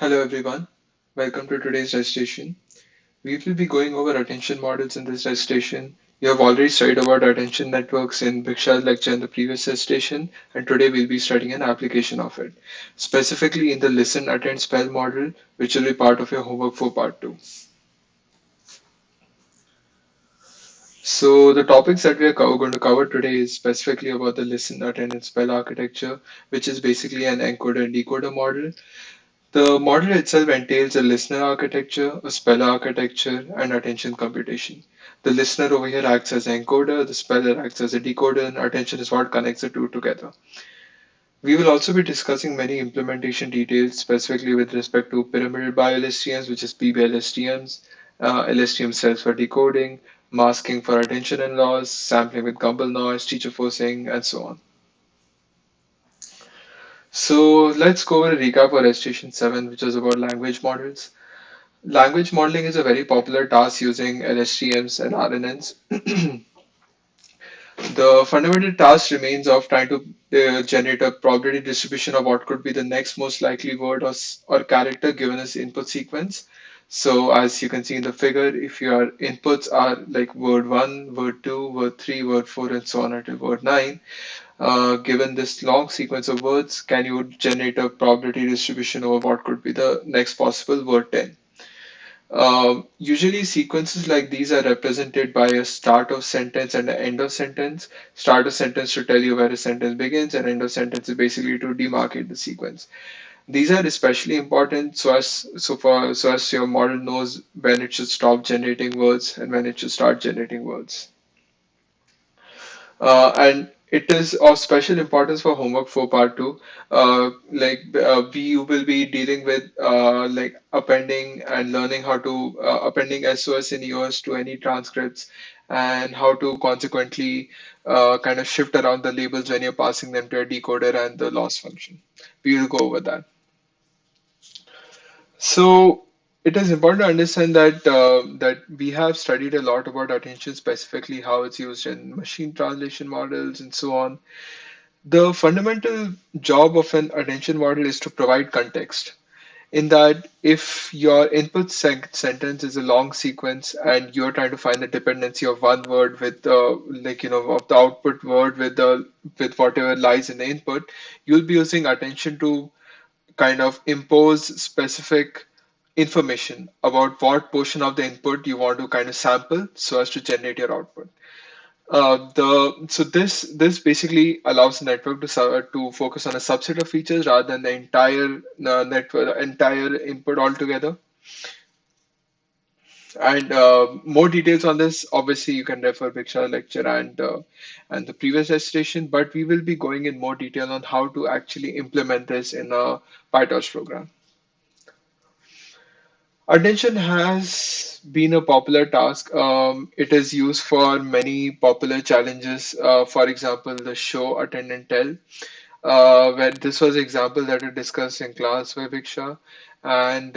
Hello everyone, welcome to today's recitation. We will be going over attention models in this recitation. You have already studied about attention networks in Bhiksha's lecture in the previous recitation, and today we'll be studying an application of it, specifically in the listen, attend, spell model, which will be part of your homework for part 2. So the topics that we are going to cover today is specifically about the listen, attend, and spell architecture, which is basically an encoder and decoder model. The model itself entails a listener architecture, a speller architecture, and attention computation. The listener over here acts as an encoder, the speller acts as a decoder, and attention is what connects the two together. We will also be discussing many implementation details, specifically with respect to pyramidal bio-LSTMs, which is PBL-STMs, LSTM cells for decoding, masking for attention and loss, sampling with gumbel noise, teacher forcing, and so on. So let's go over a recap for Recitation 7, which was about language models. Language modeling is a very popular task using LSTMs and RNNs. The fundamental task remains of trying to generate a probability distribution of what could be the next most likely word or character given as input sequence. So as you can see in the figure, if your inputs are like word 1, word 2, word 3, word 4, and so on until word 9, given this long sequence of words, can you generate a probability distribution over what could be the next possible word 10? Usually sequences like these are represented by a start of sentence and an end of sentence. Start of sentence to tell you where a sentence begins, and end of sentence is basically to demarcate the sequence. These are especially important so as your model knows when it should stop generating words and when it should start generating words. And it is of special importance for homework for part 2. We will be dealing with like appending and learning how to appending SOS and EOS to any transcripts and how to consequently kind of shift around the labels when you're passing them to a decoder and the loss function. We will go over that. So it is important to understand that we have studied a lot about attention, specifically how it's used in machine translation models and so on. The fundamental job of an attention model is to provide context. In that, if your input sentence is a long sequence and you're trying to find the dependency of one word with of the output word with whatever lies in the input, you'll be using attention to kind of impose specific information about what portion of the input you want to kind of sample so as to generate your output. This basically allows the network to focus on a subset of features rather than the entire network entire input altogether. And more details on this, obviously, you can refer Bhiksha's lecture and the previous recitation. But we will be going in more detail on how to actually implement this in a PyTorch program. Attention has been a popular task. It is used for many popular challenges. For example, the show attend and tell, where this was example that we discussed in class with Viksha. And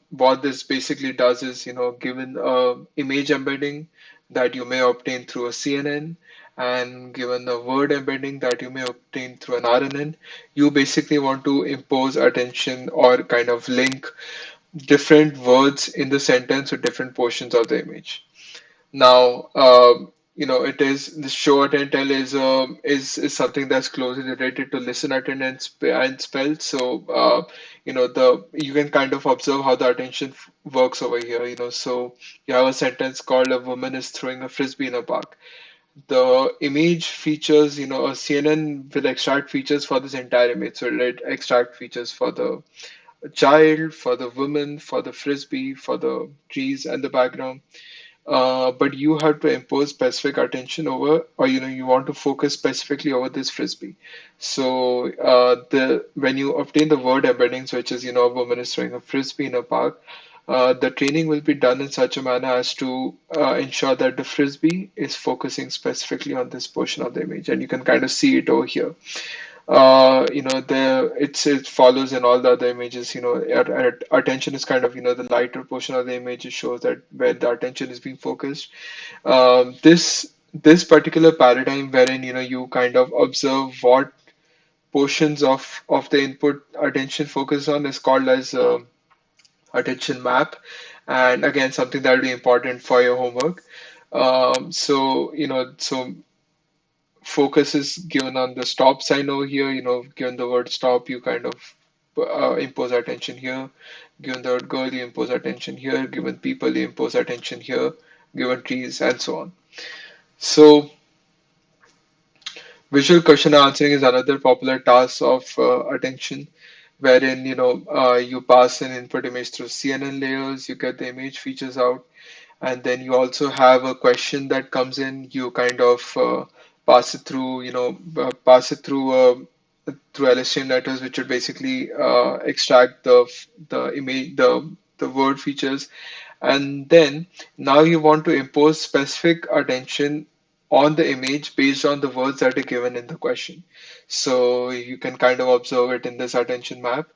what this basically does is, given image embedding that you may obtain through a CNN, and given a word embedding that you may obtain through an RNN, you basically want to impose attention or kind of link different words in the sentence with different portions of the image. Now, it is the show attend tell is something that's closely related to listen attend and spell. So, the you can kind of observe how the attention works over here. So you have a sentence called "A woman is throwing a frisbee in a park." The image features, a CNN will extract features for this entire image. So it extract features for the child, for the woman, for the frisbee, for the trees and the background. But you have to impose specific attention over, or you want to focus specifically over this frisbee. So the when you obtain the word embeddings, which is a woman is throwing a frisbee in a park, the training will be done in such a manner as to ensure that the frisbee is focusing specifically on this portion of the image, and you can kind of see it over here. It follows in all the other images. Attention is kind of the lighter portion of the image. It shows that where the attention is being focused. This particular paradigm wherein you kind of observe what portions of the input attention focus on is called as attention map, and again something that will be important for your homework. So focus is given on the stop sign over here. Given the word stop, you kind of impose attention here. Given the word girl, you impose attention here. Given people, you impose attention here. Given trees, and so on. So visual question answering is another popular task of attention, wherein you pass an input image through CNN layers, you get the image features out, and then you also have a question that comes in. You kind of pass it through, pass it through LSTM letters, which would basically extract the image, the word features, and then now you want to impose specific attention on the image based on the words that are given in the question. So you can kind of observe it in this attention map.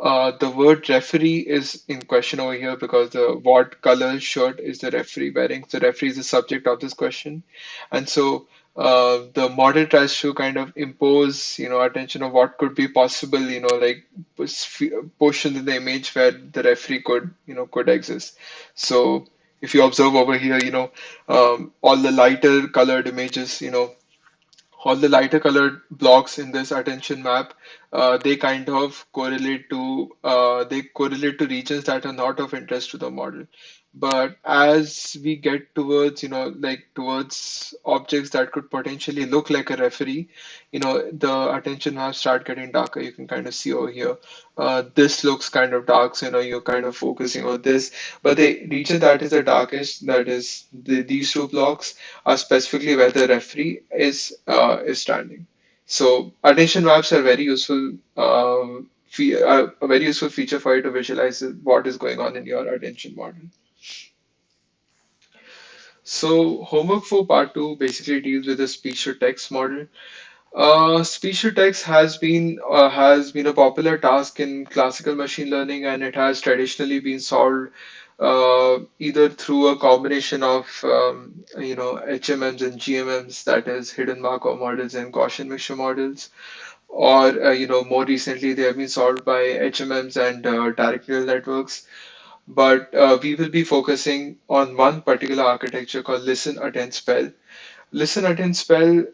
The word referee is in question over here because the what color shirt is the referee wearing? So referee is the subject of this question, and so the model tries to kind of impose, attention of what could be possible, like portions in the image where the referee could exist. So if you observe over here, all the lighter colored images, all the lighter colored blocks in this attention map, they correlate to regions that are not of interest to the model. But as we get towards, like towards objects that could potentially look like a referee, the attention maps start getting darker. You can kind of see over here. This looks kind of dark, so you're kind of focusing on this. But the region that is the darkest, that is these two blocks, are specifically where the referee is standing. So attention maps are very useful. A very useful feature for you to visualize what is going on in your attention model. So homework for part two basically deals with the speech to text model. Speech to text has been a popular task in classical machine learning, and it has traditionally been solved either through a combination of HMMs and GMMs, that is hidden Markov models and Gaussian mixture models, or more recently they have been solved by HMMs and direct neural networks. But we will be focusing on one particular architecture called listen, attend, spell. Listen, Attend, Spell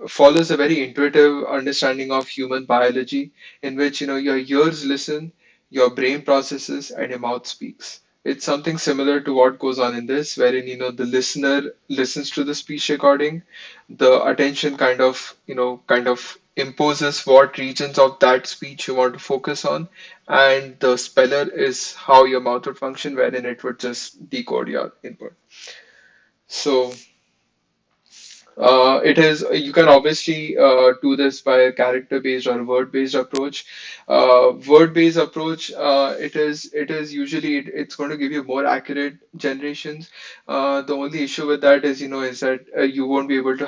follows a very intuitive understanding of human biology, in which your ears listen, your brain processes, and your mouth speaks. It's something similar to what goes on in this, wherein the listener listens to the speech recording, the attention kind of imposes what regions of that speech you want to focus on, and the speller is how your mouth would function, wherein it would just decode your input. So it is you can obviously do this by a character-based or word-based approach. Word-based approach, it is usually it's going to give you more accurate generations. The only issue with that is that you won't be able to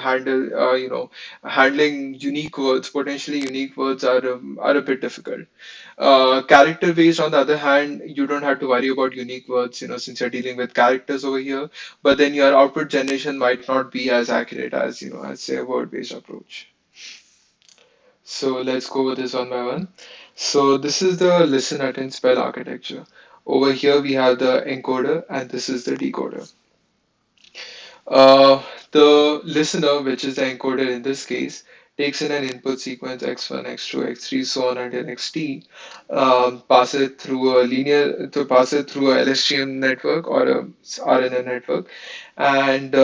handling unique words. Potentially unique words are a bit difficult. Character based, on the other hand, you don't have to worry about unique words, since you're dealing with characters over here. But then your output generation might not be as accurate as, as say a word based approach. So let's go with this one by one. So this is the listen, attend, spell architecture. Over here we have the encoder, and this is the decoder. Uh, the listener, which is the encoder in this case, takes in an input sequence x1, x2, x3, so on until xt, pass it through a LSTM network or a RNN network, and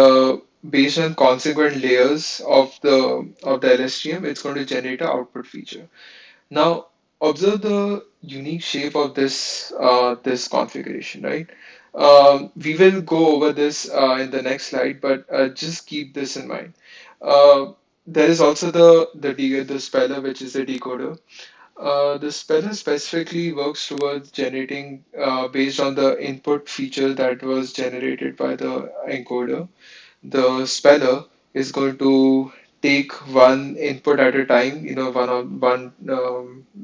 based on consequent layers of the LSTM, it's going to generate an output feature. Now, observe the unique shape of this configuration, right? We will go over this in the next slide, but just keep this in mind. Uh, there is also the speller, which is the decoder. The speller specifically works towards generating based on the input feature that was generated by the encoder. The speller is going to take one input at a time, one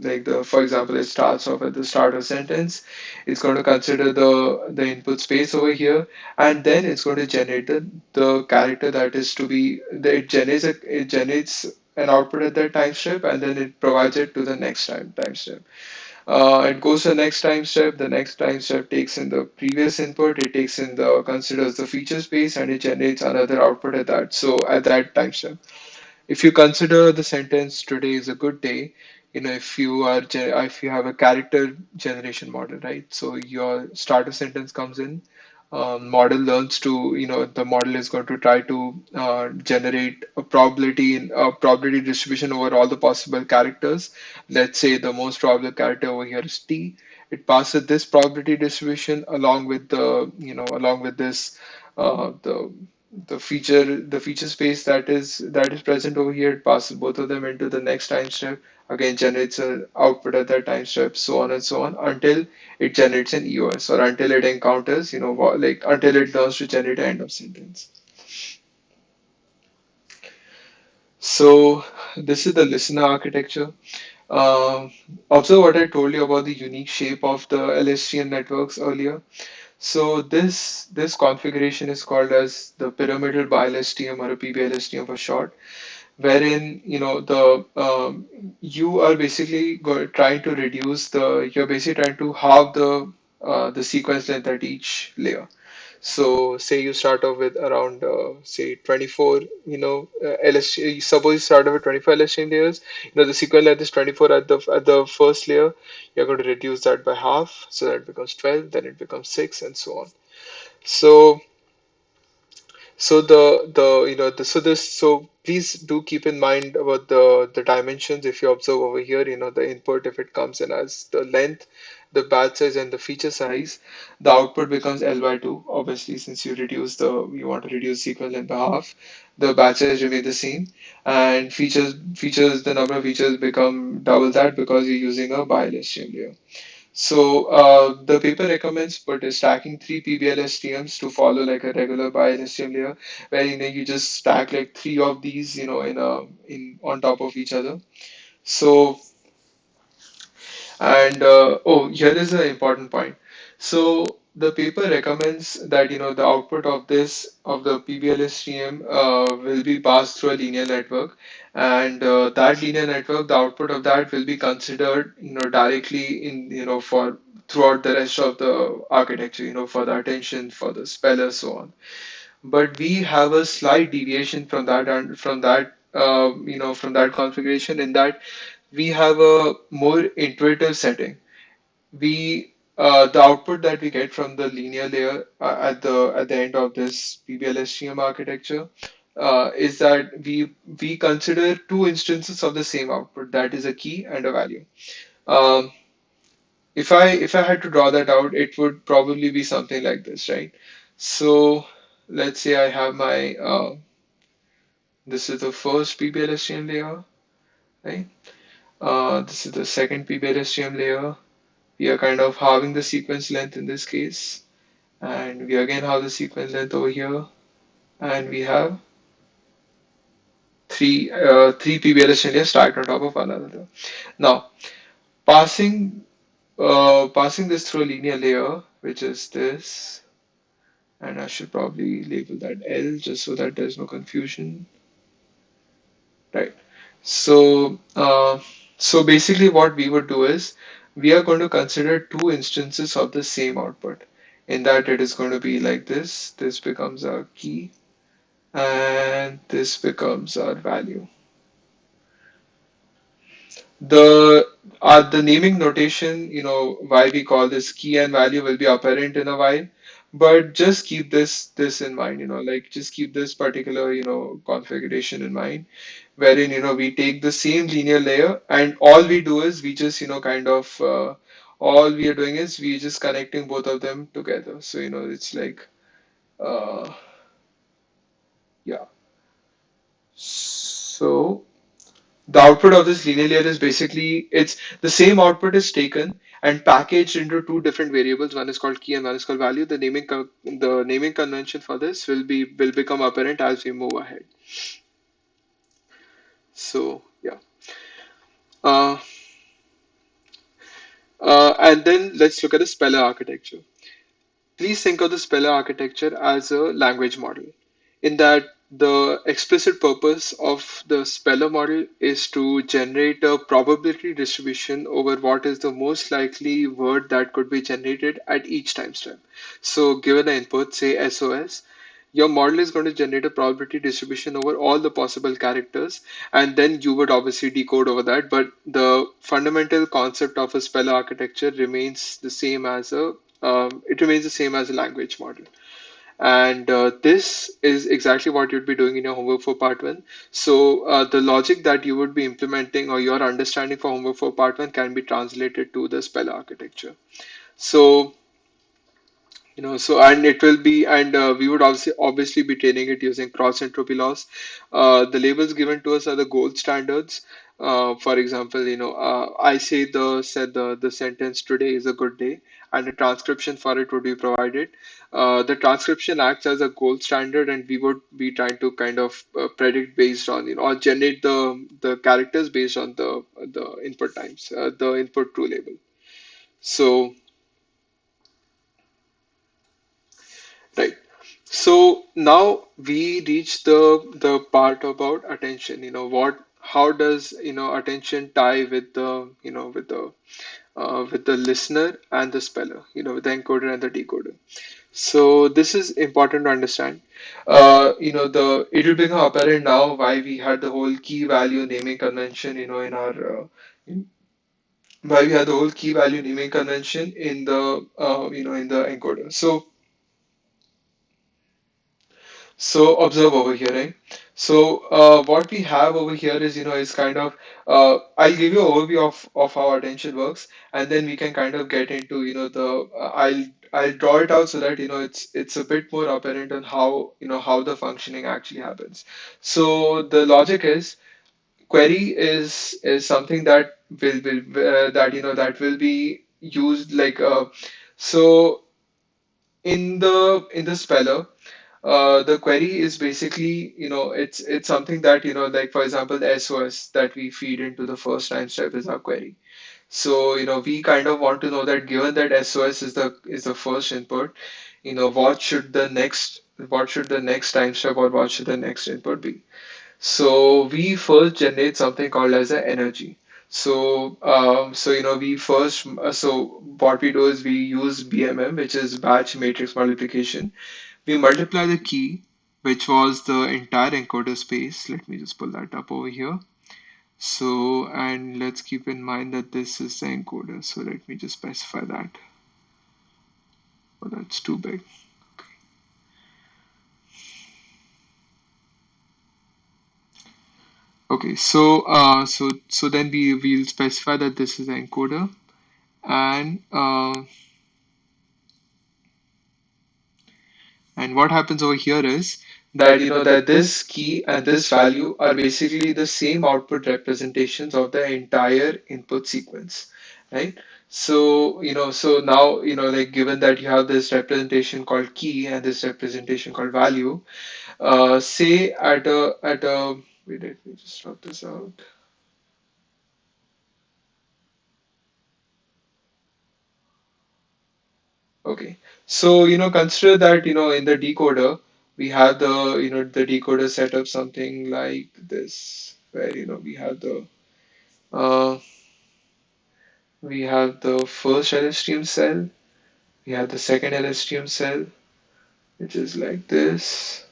like the for example, it starts off at the start of sentence. It's going to consider the input space over here, and then it's going to generate the character that is to be it generates an output at that time step, and then it provides it to the next time step. It goes to the next time step. The next time step takes in the previous input. It takes in the considers the feature space, and it generates another output at that. So at that time step, if you consider the sentence "today is a good day," if you have a character generation model, right? So your starter sentence comes in. Model learns to, the model is going to try to generate a probability distribution over all the possible characters. Let's say the most probable character over here is T. It passes this probability distribution along with along with this the feature space that is present over here. It passes both of them into the next time step. Again, generates an output at that time step, so on and so on, until it generates an EOS, or until it encounters, until it learns to generate an end of sentence. So this is the listener architecture. Um, Observe what I told you about the unique shape of the LSTM networks earlier. So this configuration is called as the pyramidal bi-LSTM, or a PB-LSTM for short, wherein you are basically trying to reduce the you're basically trying to halve the sequence length at each layer. So say you start off with around say 24, LST. Suppose you start off with 24 LSTM layers. The sequence length is 24 at the first layer. You're going to reduce that by half, so that becomes 12. Then it becomes 6, and so on. So so please do keep in mind about the dimensions. If you observe over here, the input, if it comes in as the length, the batch size, and the feature size, the output becomes L by 2. Obviously, since you want to reduce sequence length by half, the batch size remain the same, and the number of features become double that, because you're using a bi-LSTM layer. So the paper recommends stacking three PBLSTMs to follow like a regular bi-LSTM layer, where you just stack like three of these, in on top of each other. So here is an important point. So the paper recommends that the output of the PBL stream will be passed through a linear network, and that linear network, the output of that will be considered directly in for throughout the rest of the architecture, for the attention, for the speller, so on. But we have a slight deviation from that, and from that configuration, in that we have a more intuitive setting. The output that we get from the linear layer at the end of this PBLSTM architecture is that we consider two instances of the same output, that is a key and a value. Um, if I had to draw that out, it would probably be something like this, right? So let's say I have my this is the first PBLSTM layer, right? This is the second PBLSTM layer. We are kind of halving the sequence length in this case, and we again have the sequence length over here, and we have three PBLS layers stacked on top of one another. Now, passing passing this through a linear layer, which is this, and I should probably label that L just so that there's no confusion, right? So, basically, what we would do is we are going to consider two instances of the same output. In that, it is going to be like this. This becomes our key, and this becomes our value. The naming notation, why we call this key and value, will be apparent in a while, but just keep this in mind, like just keep this particular configuration in mind, wherein we take the same linear layer, and all we do is we just kind of all we are doing is we just connecting both of them together. So it's like uh, yeah. So the output of this linear layer is basically it's the same output is taken and packaged into two different variables. One is called key and one is called value. The naming convention for this will become apparent as we move ahead. So yeah. Uh, and then let's look at the speller architecture. Please think of the speller architecture as a language model. In that the explicit purpose of the speller model is to generate a probability distribution over what is the most likely word that could be generated at each time step. So, given an input, say SOS, your model is going to generate a probability distribution over all the possible characters, and then you would obviously decode over that. But the fundamental concept of a speller architecture remains the same as a it remains the same as a language model. And this is exactly what you'd be doing in your homework for part one. So the logic that you would be implementing or your understanding for homework for part one can be translated to the spell architecture. So so and it will be, and we would obviously be training it using cross entropy laws. The labels given to us are the gold standards. For example, I say the sentence today is a good day, and a transcription for it would be provided. The transcription acts as a gold standard, and we would be trying to kind of predict based on or generate the characters based on the input times, the input true label. So right. So now we reach the part about attention. How does attention tie with the with the listener and the speller, with the encoder and the decoder. So this is important to understand. The it will become apparent now why we had the whole key value naming convention, in our why we had the whole key value naming convention in the in the encoder. So observe over here, right? So what we have over here is, is kind of, I'll give you an overview of how attention works, and then we can kind of get into, I'll draw it out so that, it's a bit more apparent on how the functioning actually happens. So the logic is query is something that will that, that will be used like, so in the speller, the query is basically, it's something that, like for example, the SOS that we feed into the first time step is our query. So, we kind of want to know that given that SOS is the first input, what should the next time step or what should the next input be? So we first generate something called as an energy. We first, so what we do is we use BMM, which is batch matrix multiplication. We multiply the key, which was the entire encoder space. Let me just pull that up over here. So, and let's keep in mind that this is the encoder. So let me just specify that. Oh, that's too big. Okay, so then we'll specify that this is the encoder, and what happens over here is that that this key and this value are basically the same output representations of the entire input sequence, right? So so now like given that you have this representation called key and this representation called value, say at a wait, let me just drop this out. Okay. So, consider that, in the decoder, we have the decoder set up something like this, where, uh, we have the first LSTM cell, we have the second LSTM cell, which is like this,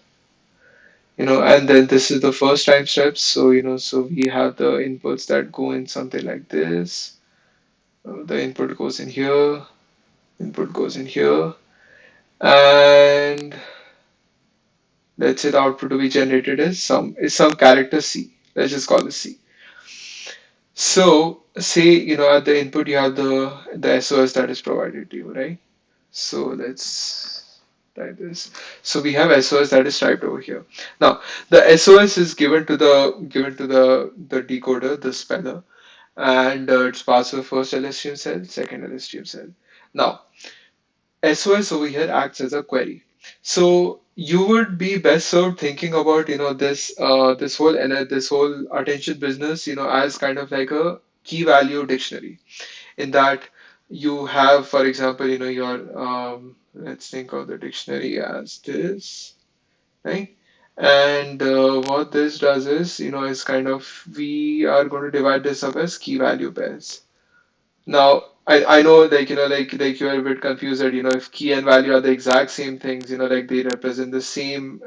and then this is the first time steps. So, so we have the inputs that go in something like this. The input goes in here, input goes in here, and let's say the output to be generated is some character C. Let's just call this C. So say at the input you have the SOS that is provided to you, right? So let's type this. So we have SOS that is typed over here. Now the SOS is given to the decoder, the speller, and it's passed to the first LSTM cell, second LSTM cell. Now SOS over here acts as a query. So you would be best served thinking about this whole attention business as kind of like a key value dictionary, in that you have, for example, your let's think of the dictionary as this, right? And what this does is, is kind of we are going to divide this up as key value pairs. Now, I know, like, you're a bit confused that, if key and value are the exact same things, like they represent the same,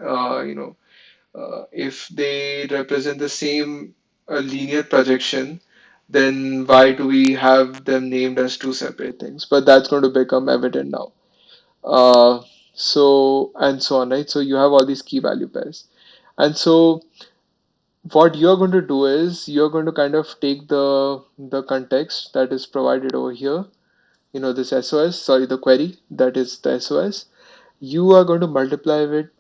if they represent the same linear projection, then why do we have them named as two separate things? But that's going to become evident now. Uh, so, and so on, right? So you have all these key value pairs. And so what you're going to do is you're going to kind of take the context that is provided over here, this SOS, sorry, the query that is the SOS. You are going to multiply it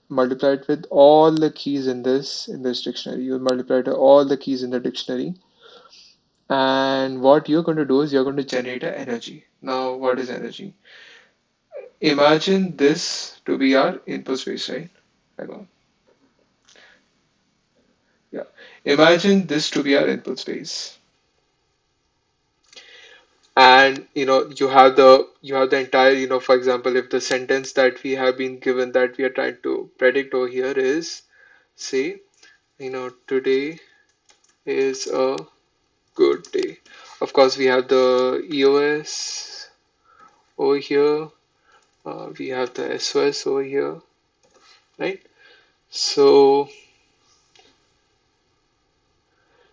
with all the keys in this dictionary. You multiply it with all the keys in the dictionary. And what you're going to do is you're going to generate an energy. Now, what is energy? Imagine this to be our input space, right? Hang on. Yeah. Imagine this to be our input space. And you have the entire, for example, if the sentence that we have been given that we are trying to predict over here is, say, today is a good day. Of course, we have the EOS over here. We have the SOS over here, right? So,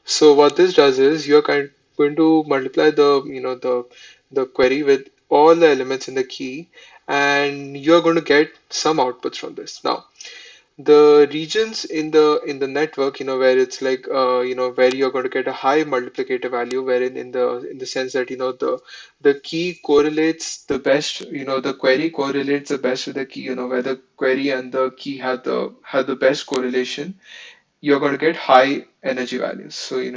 so what this does is you're going to multiply the query with all the elements in the key, and you're going to get some outputs from this. Now, the regions in the network, where it's like, where you're going to get a high multiplicative value, wherein in the sense that, the key correlates the best, the query correlates the best with the key, where the query and the key have the best correlation. You're going to get high energy values. So, you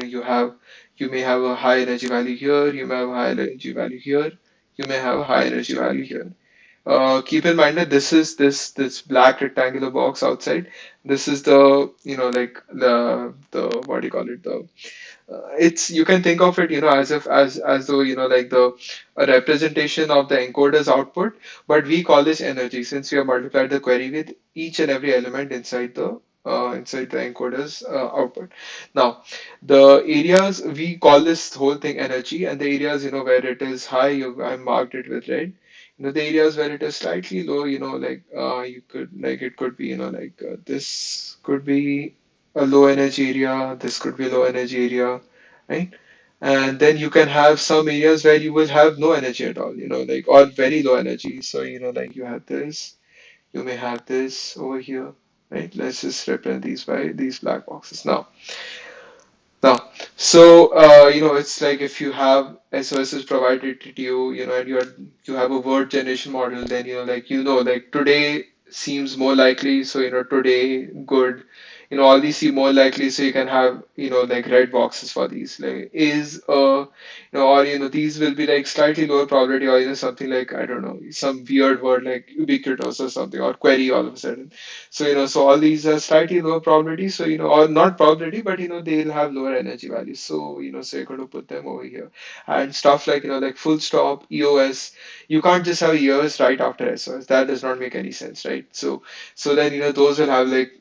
may have a high energy value here, you may have a high energy value here, you may have a high energy value here. Keep in mind that this black rectangular box outside. This is the, like the what do you call it? It's, you can think of it, as if as though, like the a representation of the encoder's output, but we call this energy since we have multiplied the query with each and every element inside the encoder's output. Now, the areas, we call this whole thing energy, and the areas, where it is high, I marked it with red. The areas where it is slightly low, like, you could, like, it could be, like, this could be a low energy area, this could be a low energy area, right? And then you can have some areas where you will have no energy at all, like, or very low energy. So, like, you have this, you may have this over here, right? Let's just represent these by these black boxes. Now, so, it's like if you have SOSs provided to you, and you have a word generation model, then, like, like, today seems more likely, so, today good, all these seem more likely, so you can have, like, red boxes for these, like, is or, these will be like slightly lower probability, or, something like, I don't know, some weird word like ubiquitous or something, or query all of a sudden. So, so all these are slightly lower probability. So, or not probability, but, they'll have lower energy values. So, so you're going to put them over here. And stuff like, like full stop, EOS. You can't just have EOS right after SOS. That does not make any sense, right? So then, those will have like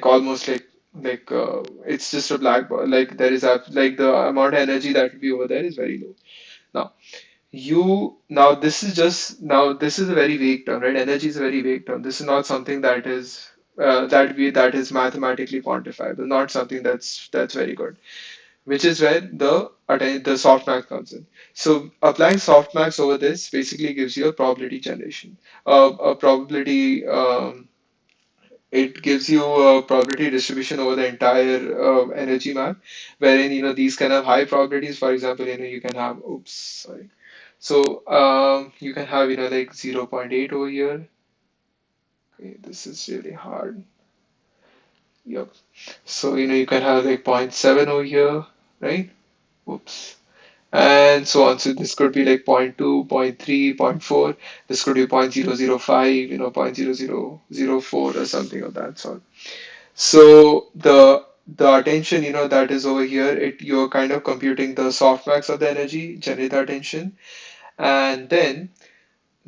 almost like it's just a black bar. Like there is like the amount of energy that will be over there is very low. Now, this is a very vague term, right? Energy is a very vague term. This is not something that is mathematically quantifiable, not something that's very good, which is where the softmax comes in. So applying softmax over this basically gives you a probability generation, a probability. It gives you a probability distribution over the entire energy map, wherein, these can have high probabilities. For example, you can have, oops, sorry. So, you can have, like 0 0.8 over here. Okay, this is really hard. Yep. So, you can have like zero point 0.7 over here, right? Whoops. And so on. So this could be like zero point 0.2, zero point 0.3, zero point 0.4. This could be 0.005, 0.0004 or something of that sort. So the attention, that is over here, you're kind of computing the softmax of the energy, generate the attention, and then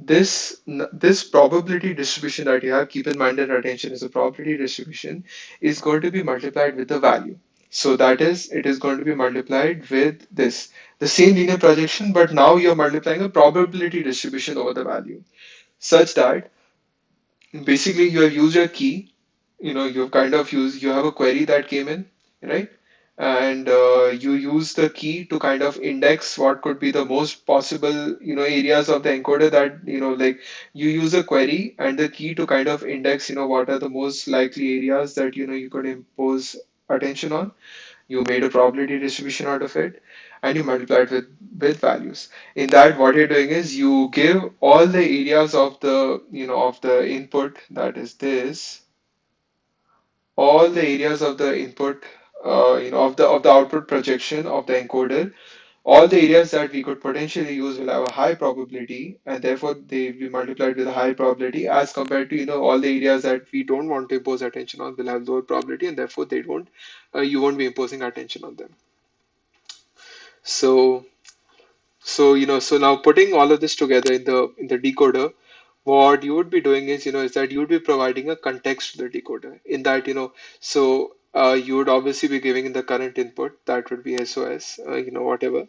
this probability distribution that you have, keep in mind that attention is a probability distribution, is going to be multiplied with the value. So that is, it is going to be multiplied with this, the same linear projection, but now you're multiplying a probability distribution over the value, such that basically you have used your key, you've kind of used, you have a query that came in, right? And you use the key to kind of index what could be the most possible, areas of the encoder that, like you use a query and the key to kind of index, what are the most likely areas that, you could impose attention on. You made a probability distribution out of it, and you multiply it with values. In that, what you're doing is you give all the areas of the, of the input, that is this, all the areas of the input, of the output projection of the encoder, all the areas that we could potentially use will have a high probability, and therefore they will be multiplied with a high probability, as compared to, all the areas that we don't want to impose attention on will have lower probability, and therefore they don't, you won't be imposing attention on them. So, so now putting all of this together in the decoder, what you would be doing is, is that you would be providing a context to the decoder. In that, so you would obviously be giving in the current input, that would be SOS, whatever.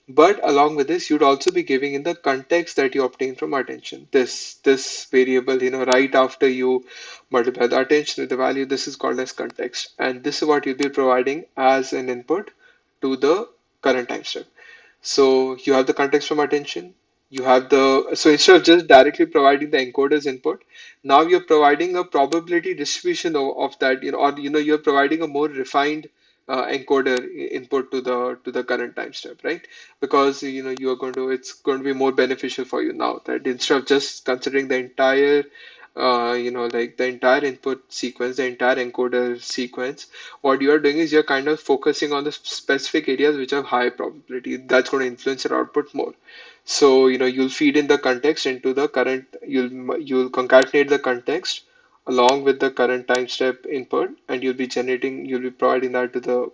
But along with this, you'd also be giving in the context that you obtain from attention. This variable, right after you multiply the attention with the value, this is called as context, and this is what you'll be providing as an input to the current time step. So you have the context from attention. You have the, so instead of just directly providing the encoder's input, now you're providing a probability distribution of that, or you're providing a more refined encoder input to the current time step, right? Because you are going to, it's going to be more beneficial for you now that instead of just considering the entire like the entire input sequence, the entire encoder sequence, what you are doing is you're kind of focusing on the specific areas which have high probability. That's going to influence your output more. So, you'll feed in the context into the current, you'll concatenate the context along with the current time step input, and you'll be providing that to the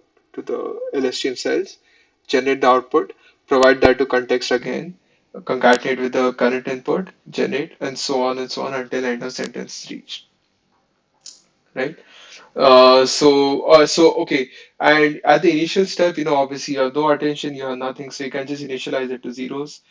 LSTM cells, generate the output, provide that to context again, concatenate with the current input, generate, and so on until end of sentence reached, right? So okay, and at the initial step, obviously you have no attention, you have nothing, so you can just initialize it to zeros.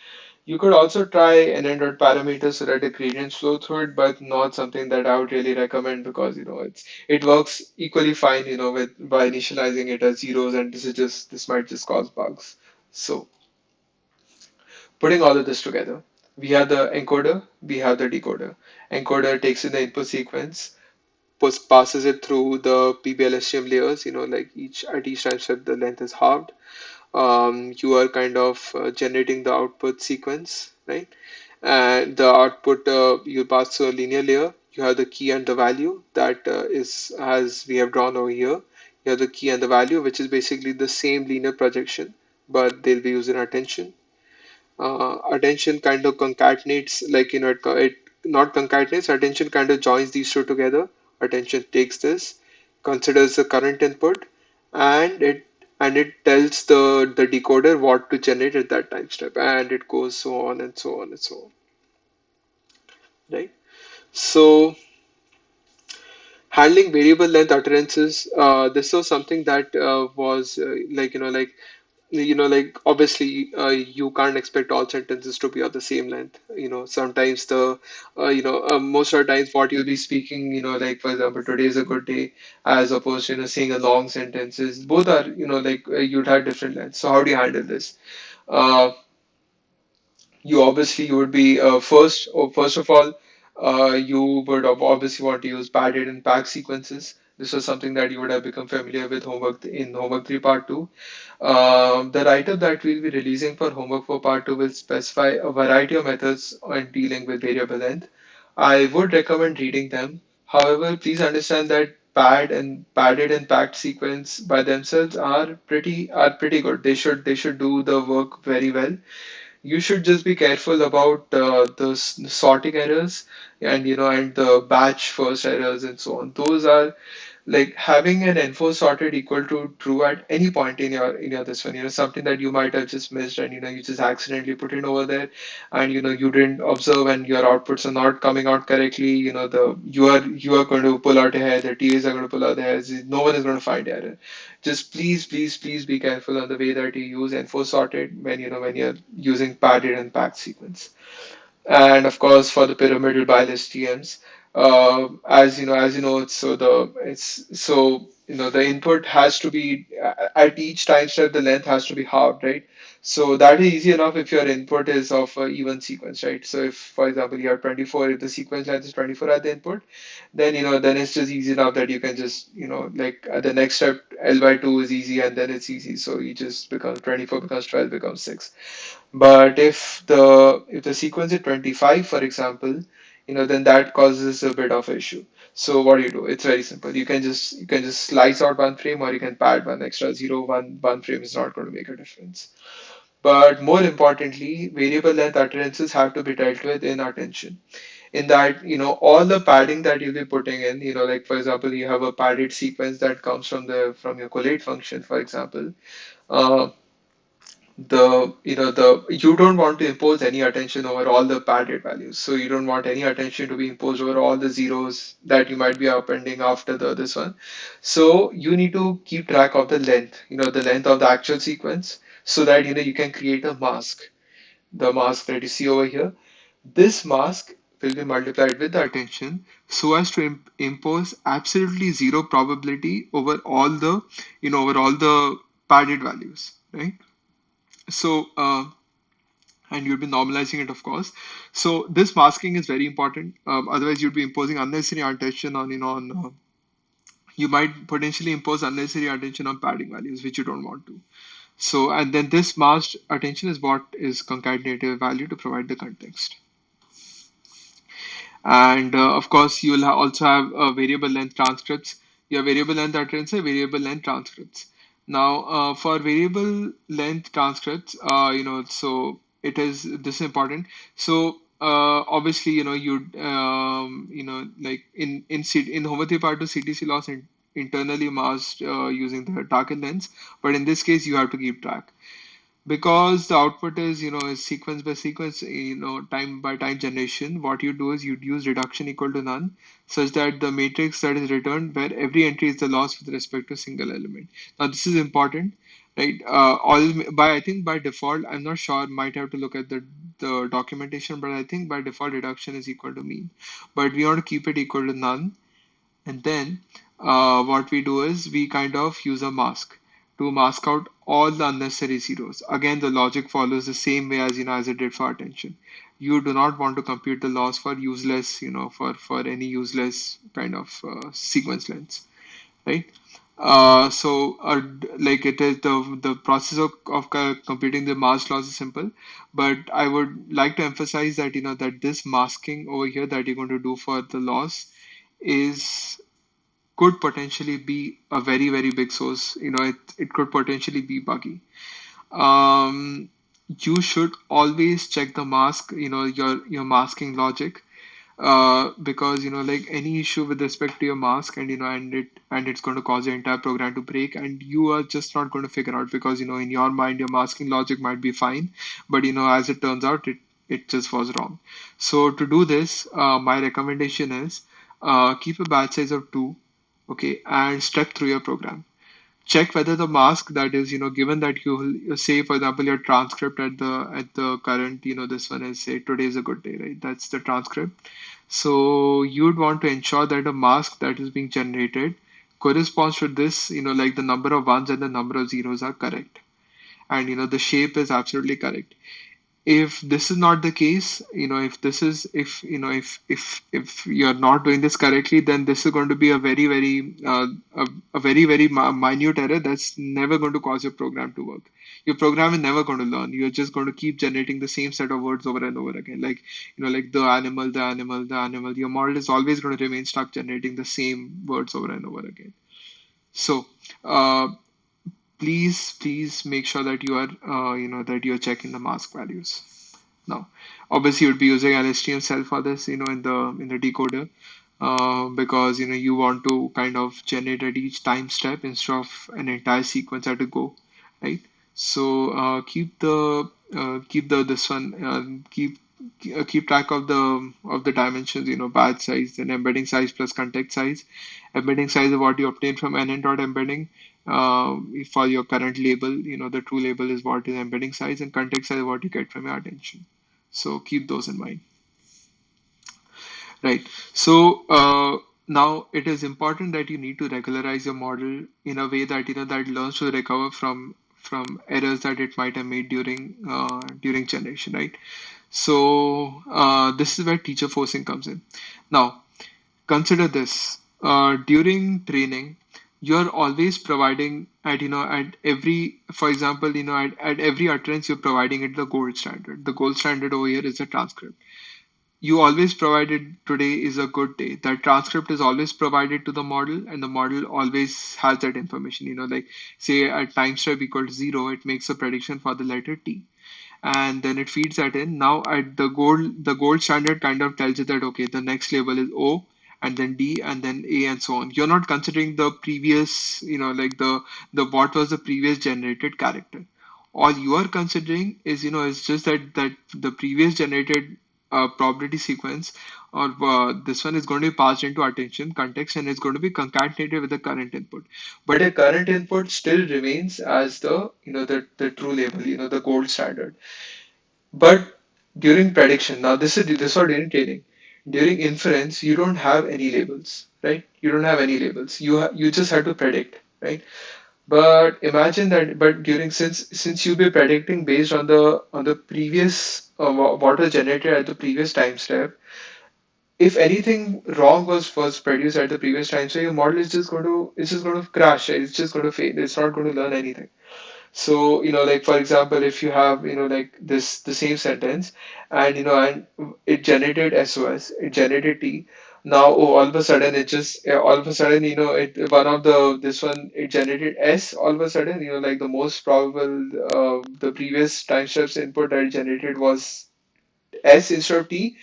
You could also try an ended parameter so that the gradients flow through it, but not something that I would really recommend because it works equally fine, with by initializing it as zeros, and this might just cause bugs. So putting all of this together, we have the encoder, we have the decoder. Encoder takes in the input sequence, passes it through the PBLSTM layers, like each time step the length is halved. You are kind of generating the output sequence, right? And the output you pass through a linear layer. You have the key and the value that is as we have drawn over here. You have the key and the value, which is basically the same linear projection, but they'll be using attention. Attention kind of concatenates, like it not concatenates, attention kind of joins these two together. Attention takes this, considers the current input, and it tells the decoder what to generate at that time step, and it goes so on and so on and so on, right? So handling variable length utterances, this was something that was like obviously you can't expect all sentences to be of the same length. Sometimes most of the times what you'll be speaking, like for example, today is a good day, as opposed to saying a long sentences. Both are, like you'd have different lengths. So how do you handle this? Uh, you would be first of all, you would obviously want to use padded and packed sequences. This was something that you would have become familiar with homework 3 part 2. The write-up that we'll be releasing for homework for part 2 will specify a variety of methods on dealing with variable length. I would recommend reading them. However, please understand that padded and packed sequence by themselves are pretty good. They should do the work very well. You should just be careful about the sorting errors, and the batch first errors and so on. Those are like having an info sorted equal to true at any point in your this one, something that you might have just missed, and you just accidentally put it over there, and you didn't observe, and your outputs are not coming out correctly. The you are going to pull out a hair, the TAs are going to pull out the hairs. No one is going to find error. Just please, please, please be careful on the way that you use info sorted when you're using padded and packed sequence. And of course for the pyramidal bias TMs, it's so the input has to be at each time step, the length has to be halved, right? So that is easy enough if your input is of a even sequence, right? So if, for example, you have 24, if the sequence length is 24 at the input, then then it's just easy enough that you can just like at the next step L by 2 is easy, and then it's easy, so you just become 24 becomes 12 becomes 6. But if the sequence is 25, for example, then that causes a bit of issue. So what do you do? It's very simple. You can just slice out one frame, or you can pad one extra zero. One frame is not going to make a difference. But more importantly, variable length utterances have to be dealt with in attention. In that, all the padding that you'll be putting in, like for example, you have a padded sequence that comes from your collate function, for example. Uh, the you don't want to impose any attention over all the padded values, so you don't want any attention to be imposed over all the zeros that you might be appending after the this one. So you need to keep track of the length of the actual sequence, so that you can create a mask, the mask that you see over here. This mask will be multiplied with the attention so as to impose absolutely zero probability over all the padded values, right? So and you'll be normalizing it, of course. So this masking is very important. Otherwise, you'd be imposing unnecessary attention on, you might potentially impose unnecessary attention on padding values, which you don't want to. So, and then this masked attention is what is concatenative value to provide the context. And of course, you will also have variable length transcripts. You have variable length utterance and variable length transcripts. Now, for variable length transcripts, so this is important. So obviously, like in homotheopy part to CTC loss internally masked using the target lengths, but in this case, you have to keep track because the output is sequence by sequence, time by time generation. What you do is you'd use reduction equal to none, such that the matrix that is returned where every entry is the loss with respect to a single element. Now this is important, right? All by I think by default, I'm not sure, might have to look at the documentation, but I think by default reduction is equal to mean, but we want to keep it equal to none. And then what we do is we kind of use a mask to mask out all the unnecessary zeros. Again, the logic follows the same way as as it did for attention. You do not want to compute the loss for useless, for any useless kind of sequence lengths, right? Like it is the process of computing the mask loss is simple, but I would like to emphasize that that this masking over here that you're going to do for the loss is could potentially be a very, very big source. It could potentially be buggy. Um, you should always check the mask, your masking logic, because like any issue with respect to your mask, and it's going to cause your entire program to break, and you are just not going to figure out because in your mind your masking logic might be fine, but as it turns out it just was wrong. So to do this, my recommendation is keep a batch size of two, okay, and step through your program. Check whether the mask that is given that you say, for example, your transcript at the current, this one is, say, today is a good day, right? That's the transcript. So you'd want to ensure that a mask that is being generated corresponds to this, like the number of ones and the number of zeros are correct, and the shape is absolutely correct. If this is not the case, if this is if if you're not doing this correctly, then this is going to be a very, very a very, very minute error that's never going to cause your program to work. Your program is never going to learn. You're just going to keep generating the same set of words over and over again, like like the animal, the animal, the animal. Your model is always going to remain stuck generating the same words over and over again. So please make sure that you are that you're checking the mask values. Now, obviously, you'd be using an HTML cell for this, in the decoder. because you want to kind of generate at each time step instead of an entire sequence at a go, right? So keep the this one keep track of the dimensions, batch size and embedding size plus context size. Embedding size is what you obtain from nn.embedding. For your current label, the true label is what is embedding size, and context size is what you get from your attention. So keep those in mind. Right. So now it is important that you need to regularize your model in a way that that learns to recover from errors that it might have made during generation, right? So this is where teacher forcing comes in. Now consider this: during training, you're always providing at every, for example, at every utterance you're providing it the gold standard. The gold standard over here is the transcript. You always provided today is a good day. That transcript is always provided to the model, and the model always has that information. Like say at time step equal to 0, it makes a prediction for the letter T, and then it feeds that in. Now at the gold standard kind of tells you that okay, the next label is O, and then D, and then A, and so on. You're not considering the previous, like the what was the previous generated character. All you are considering is just that the previous generated probability sequence, or this one is going to be passed into attention context, and it's going to be concatenated with the current input. But a current input still remains as the true label, the gold standard. But during prediction, now this for during training. During inference, you don't have any labels, right? You don't have any labels. You just have to predict, right? But imagine that. But during since you'll be predicting based on the previous what was generated at the previous time step. If anything wrong was produced at the previous time step, your model is just going to crash. It's just going to fail. It's not going to learn anything. So, like for example, if you have, like the same sentence, and and it generated SOS, it generated T. Now, oh, all of a sudden all of a sudden, one of this one, it generated S. All of a sudden, like the most probable, the previous time steps input that it generated was S instead of T,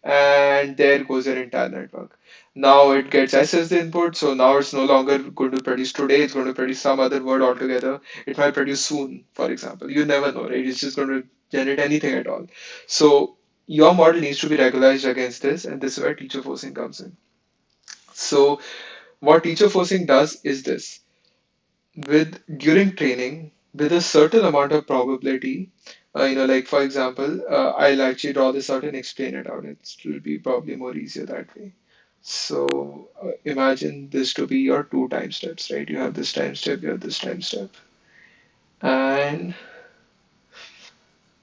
and there goes your entire network. Now it gets S as the input, so now it's no longer going to produce today, it's going to produce some other word altogether. It might produce soon, for example. You never know, right? It's just going to generate anything at all. So your model needs to be regularized against this, and this is where teacher forcing comes in. So what teacher forcing does is this: with during training, with a certain amount of probability, like for example, I'll actually draw this out and explain it out. It will be probably more easier that way. So imagine this to be your two time steps, right? You have this time step, you have this time step, and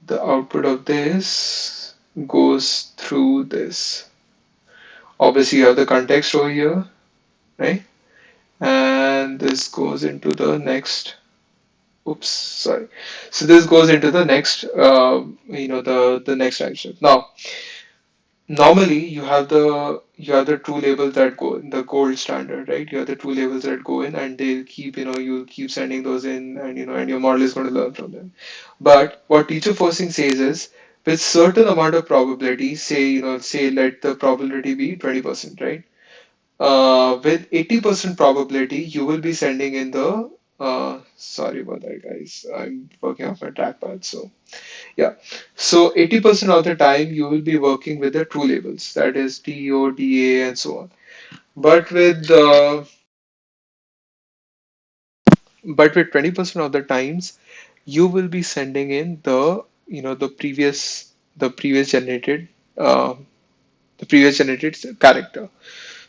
the output of this goes through this. Obviously, you have the context over here, right? And this goes into the next. Oops, sorry. So this goes into the next, the next time step. Now, normally you have the true labels that go in the gold standard, right? You have the true labels that go in, and they'll keep, you'll keep sending those in, and and your model is going to learn from them. But what teacher forcing says is, with certain amount of probability, say let the probability be 20%, right? With 80% probability, you will be sending in the sorry about that, guys. I'm working off my trackpad, so yeah. So 80% of the time you will be working with the true labels, that is TO, DA, and so on. But with 20% of the times, you will be sending in the previous generated uh, character.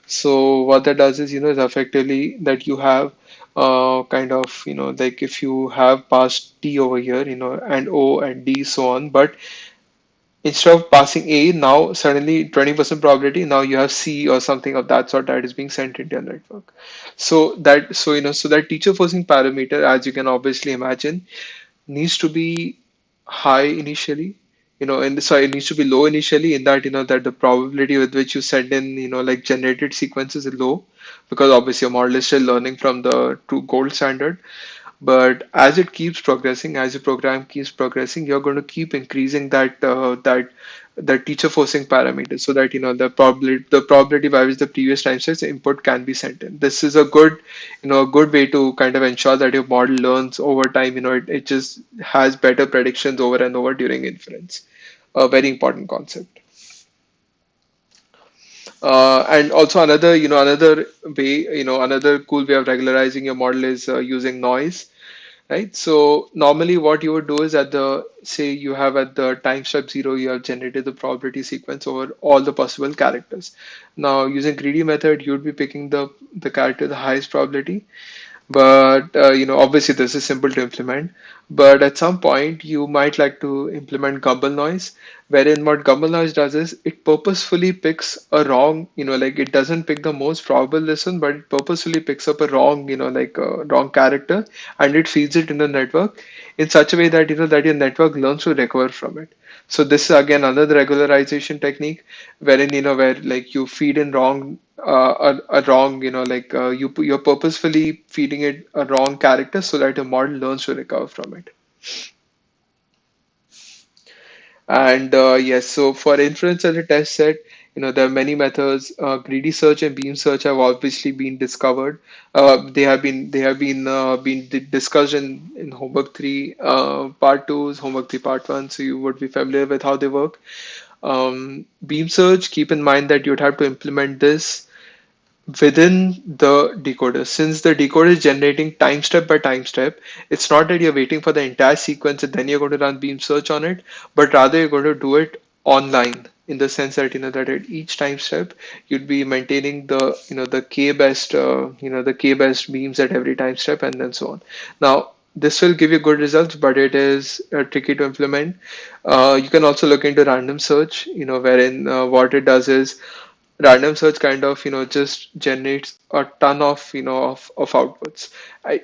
So what that does is effectively that you have kind of like if you have passed T over here, and O and D so on, but instead of passing A, now suddenly 20% probability, now you have C or something of that sort that is being sent into your network. So that teacher forcing parameter, as you can obviously imagine, needs to be high initially, and sorry, it needs to be low initially, in that that the probability with which you send in like generated sequences is low, because obviously your model is still learning from the true gold standard. But as it keeps progressing, as your program keeps progressing, you're going to keep increasing that the teacher forcing parameters, so that the probability by which the previous time steps input can be sent in. This is a good, a good way to kind of ensure that your model learns over time. It just has better predictions over and over during inference. A very important concept. And also another way, another cool way of regularizing your model is using noise, right? So normally what you would do is say you have at the time step 0, you have generated the probability sequence over all the possible characters. Now using greedy method, you'd be picking the character the highest probability, but obviously this is simple to implement. But at some point you might like to implement gumble noise, wherein what gumble noise does is it purposefully picks a wrong, like it doesn't pick the most probable listen, but it purposefully picks up a wrong, like a wrong character, and it feeds it in the network in such a way that that your network learns to recover from it. So this is again another regularization technique, wherein where like you feed in wrong a wrong, you're purposefully feeding it a wrong character so that your model learns to recover from it. And yes, so for inference as a test set, there are many methods. Greedy search and beam search have obviously been discovered. They have been discussed in homework 3 part 2's, homework 3 part 1, so you would be familiar with how they work. Beam search, keep in mind that you'd have to implement this within the decoder. Since the decoder is generating time step by time step, it's not that you're waiting for the entire sequence and then you're going to run beam search on it, but rather you're going to do it online, in the sense that that at each time step you'd be maintaining the k best beams at every time step, and then so on. Now this will give you good results, but it is tricky to implement. You can also look into random search, wherein what it does is random search kind of just generates a ton of of outputs.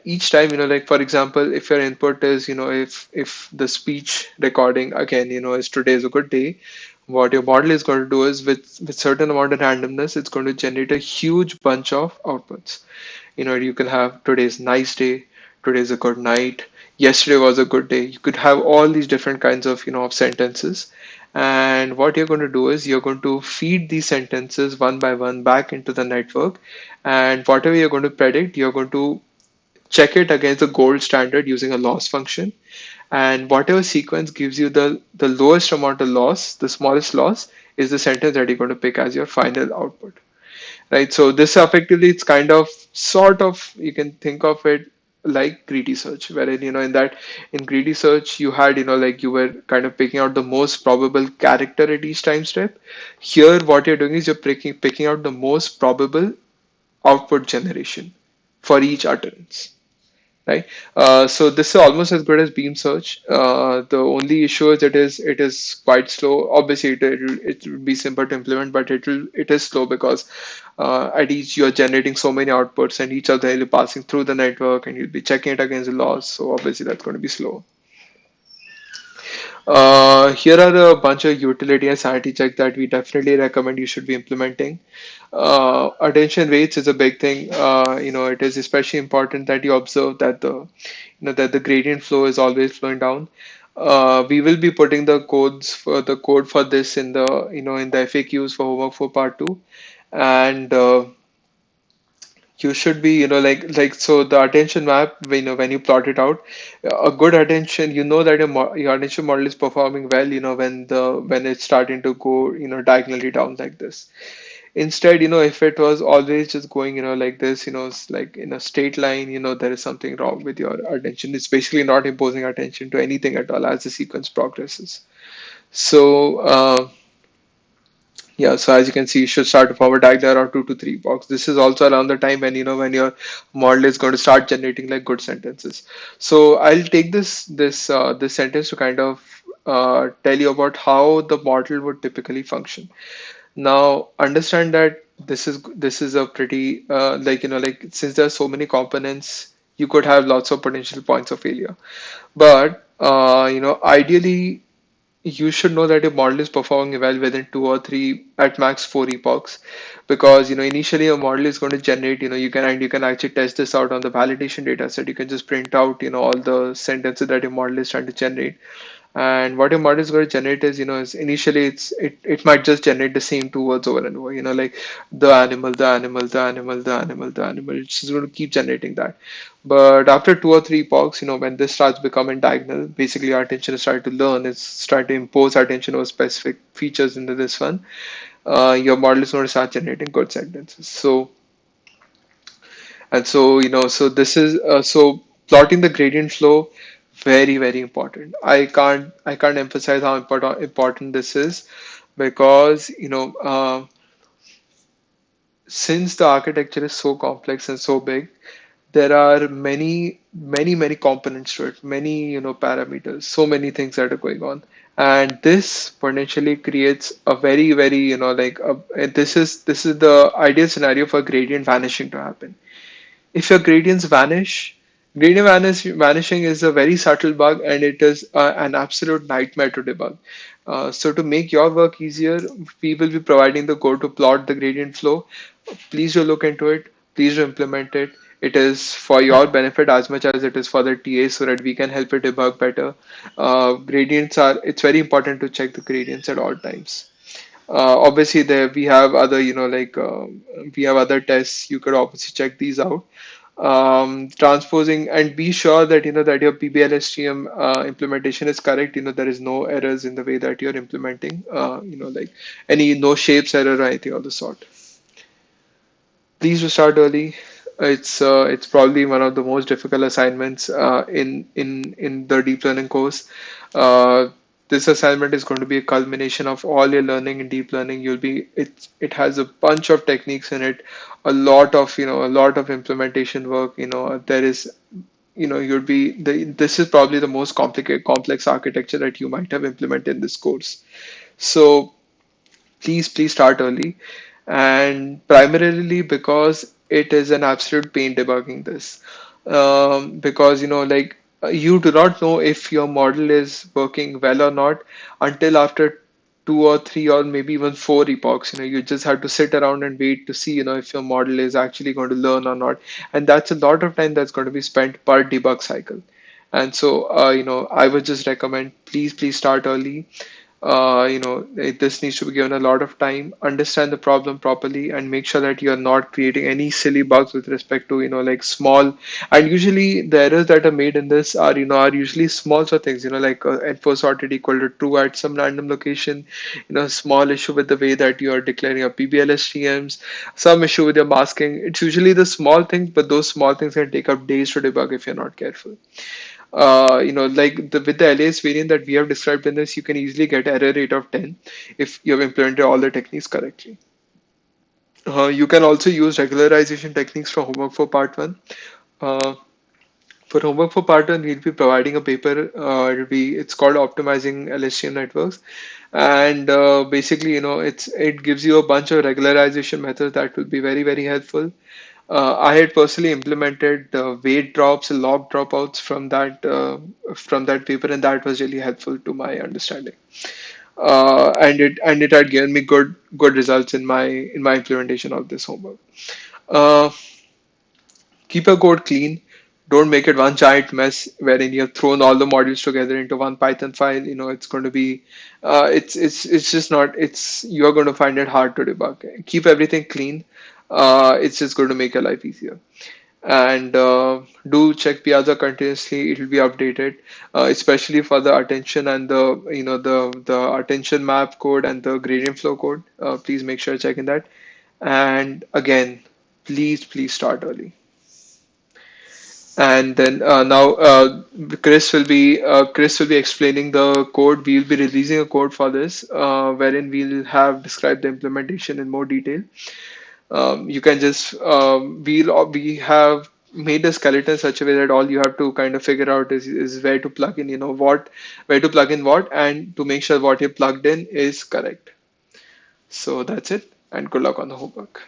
Each time, like for example, if your input is if the speech recording again is today is a good day, what your model is going to do is with certain amount of randomness, it's going to generate a huge bunch of outputs. You can have today's nice day, today's a good night, yesterday was a good day. You could have all these different kinds of of sentences. And what you're going to do is you're going to feed these sentences one by one back into the network, and whatever you're going to predict, you're going to check it against the gold standard using a loss function. And whatever sequence gives you the lowest amount of loss, the smallest loss, is the sentence that you're going to pick as your final output, right? So this effectively, it's kind of sort of, you can think of it like greedy search, wherein in greedy search you had like you were kind of picking out the most probable character at each time step. Here what you're doing is you're picking out the most probable output generation for each utterance, right? So this is almost as good as beam search. The only issue is it is quite slow. Obviously, it will be simple to implement, but it is slow because at each you're generating so many outputs, and each of them you're passing through the network, and you'll be checking it against the loss. So obviously that's going to be slow. Here are a bunch of utility and sanity checks that we definitely recommend you should be implementing. Attention weights is a big thing. It is especially important that you observe that the gradient flow is always flowing down. We will be putting the code for this in the FAQs for homework for part 2, and you should be like so the attention map, when you plot it out, a good attention, that your attention model is performing well when it's starting to go diagonally down like this. Instead, if it was always just going like this, it's like in a straight line, there is something wrong with your attention. It's basically not imposing attention to anything at all as the sequence progresses. So yeah, so as you can see, you should start to forward diagonal around 2 to 3 blocks. This is also around the time when when your model is going to start generating like good sentences. So I'll take this sentence to kind of tell you about how the model would typically function. Now, understand that this is a pretty like since there are so many components, you could have lots of potential points of failure. But ideally, you should know that your model is performing well within 2 or 3, at max 4 epochs, because initially your model is going to generate, you can actually test this out on the validation data set. You can just print out all the sentences that your model is trying to generate, And what your model is going to generate is, is initially it might just generate the same two words over and over, like the animal, the animal, the animal, the animal, the animal. It's just going to keep generating that. But after two or three epochs, when this starts becoming diagonal, basically our attention is starting to learn, it's trying to impose our attention over specific features into this one. Your model is going to start generating good sentences. So this is so plotting the gradient flow, very, very important. I can't emphasize how important this is, because since the architecture is so complex and so big, there are many, many, many components to it, many, parameters, so many things that are going on. And this potentially creates a very, very, this is the ideal scenario for gradient vanishing to happen. If your gradients vanish, vanishing is a very subtle bug, and it is an absolute nightmare to debug. So to make your work easier, we will be providing the code to plot the gradient flow. Please do look into it. Please do implement it. It is for your benefit as much as it is for the TA, so that we can help you debug better. It's very important to check the gradients at all times. Obviously, there we have other, we have other tests. You could obviously check these out. Transposing, and be sure that that your PBLSTM implementation is correct. There is no errors in the way that you're implementing. Like any no shapes error or anything of the sort. Please do start early. It's probably one of the most difficult assignments in the deep learning course. Uh, this assignment is going to be a culmination of all your learning in deep learning. It has a bunch of techniques in it, a lot of implementation work. There is this is probably the most complicated complex architecture that you might have implemented in this course. So please start early, and primarily because it is an absolute pain debugging this, because you do not know if your model is working well or not until after two or three or maybe even four epochs. You just have to sit around and wait to see if your model is actually going to learn or not, and that's a lot of time that's going to be spent per debug cycle. And so I would just recommend, please start early. This needs to be given a lot of time, understand the problem properly, and make sure that you're not creating any silly bugs with respect to like small. And usually the errors that are made in this are usually small sort of things, like info sorted equal to true at some random location, small issue with the way that you are declaring your PBLSTMs, some issue with your masking. It's usually the small things, but those small things can take up days to debug if you're not careful. Like with the LAS variant that we have described in this, you can easily get error rate of 10 if you have implemented all the techniques correctly. You can also use regularization techniques for homework for part one. Uh, for homework for part one, we'll be providing a paper. It's called Optimizing LSTM Networks, and basically, it gives you a bunch of regularization methods that will be very, very helpful. I had personally implemented weight drops and log dropouts from that paper, and that was really helpful to my understanding. And it had given me good results in my implementation of this homework. Uh, Keep your code clean. Don't make it one giant mess wherein you've thrown all the modules together into one Python file. It's going to be, it's just not. It's You're going to find it hard to debug. Keep everything clean. It's just going to make your life easier. And do check Piazza continuously. It will be updated, especially for the attention and the attention map code and the gradient flow code. Please make sure checking that. And again, please start early. And then now Chris will be explaining the code. We'll be releasing a code for this, wherein we'll have described the implementation in more detail. You can just we have made the skeleton such a way that all you have to kind of figure out is where to plug in, where to plug in what, and to make sure what you plugged in is correct. So that's it, and good luck on the homework.